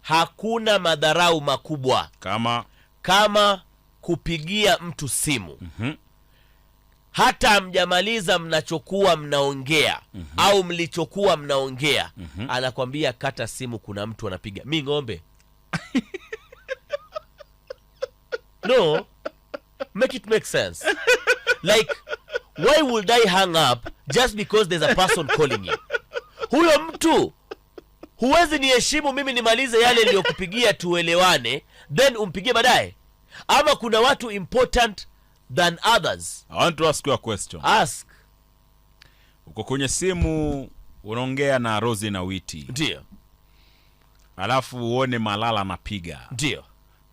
hakuna madharau makubwa kama kupigia mtu simu. Hata mjamaliza mnachokuwa mnaongea au mlichokuwa mnaongea, anakwambia kata simu, kuna mtu anapiga. Mi ng'ombe. No, make it make sense. Like, why would I hang up just because there's a person calling you? Huyo mtu huwezi niheshimu mimi nimalize yale niliyokupigia tuelewane, then umpigie baadaye? Ama kuna watu important than others? I want to ask you a question. Ask. Uko kwenye simu unaongea na Rosie na Witi. Ndio. Alafu uone Malala anapiga. Ndio.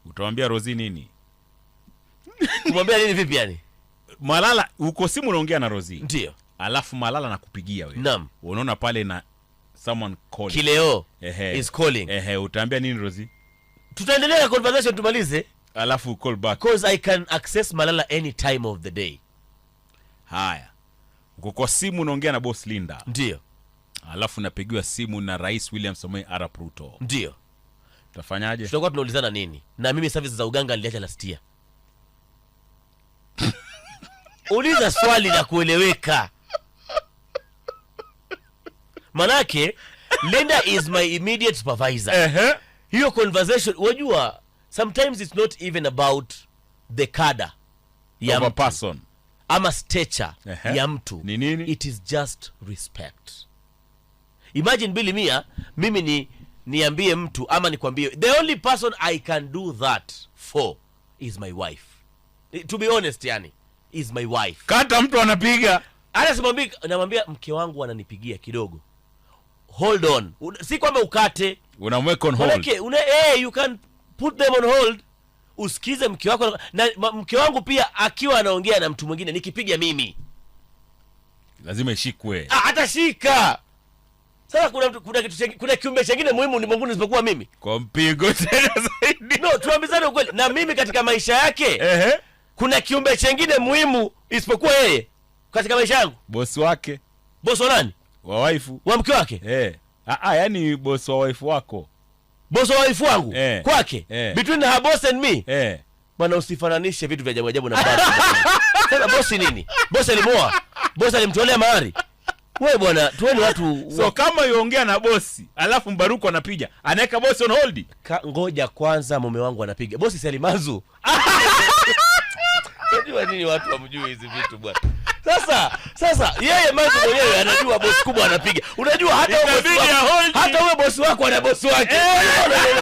Utamwambia Rosie nini? Kumwambia nini vipi yani? Malala, uko simu unaongea na Rosie. Ndio. Alafu Malala anakupigia wewe. Naam. Unaona pale na someone calling. Kileo is calling. Utaambia nini Rosie? Tutaendelea na conversation tumalize. Alafu call back. Because I can access Malala any time of the day. Haya. Uko kwa simu unaongea na boss Linda. Ndio. Alafu napigiwa simu na Rais William Samoei Arap Ruto. Ndio. Utafanyaje? Tutakuwa tunaulizana nini? Na mimi services za uganga niliacha last year. Uliza swali la kueleweka. Manake Linda is my immediate supervisor. Hiyo conversation, wajua, sometimes it's not even about the kada ya mtu, person ama stature ya mtu. Ni nini? It is just respect. Imagine Billy Mia, mimi niambie mtu ama nikwambie, the only person I can do that for is my wife. To be honest yani, is my wife. Kata mtu anapiga. Namwambia mke wangu ananipigia kidogo. Hold on. Si kwamba ukate. Unamweka on hold. You can put them on hold. Usikize mke wako. Na mke wangu pia akiwa anaongea na mtu mwingine, nikipiga mimi, lazima ishikwe. Atashika. Sasa kuna kiumbe chengine muhimu ulimwenguni isipokuwa mimi. Kwa mpigo tena zaidi. No, tuambizane ukweli. Na mimi katika maisha yake, kuna kiumbe chengine muhimu isipokuwa yeye katika maisha yangu. Boss wake. Boss wa nani? Wa wife. Wa mke wake? Yani boss wa wife wako. Boss wa wife wangu? Kwake? Between her boss and me? Bwana, usifananishe vitu vya ajabu na boss. Sasa boss nini? Boss alimoa? Boss alimtolea mahari? Wewe bwana, tueni watu. So kama yuongea na bosi, alafu Mbaruku anapiga, anaweka boss on hold. Ngoja kwanza, mume wangu anapiga. Bosi si Alimazu. Unajua nini watu wamjui hizi vitu bwana. Sasa yeye Mazu mwenyewe anajua boss kubwa anapiga. Unajua hata wewe boss wako ana boss wake.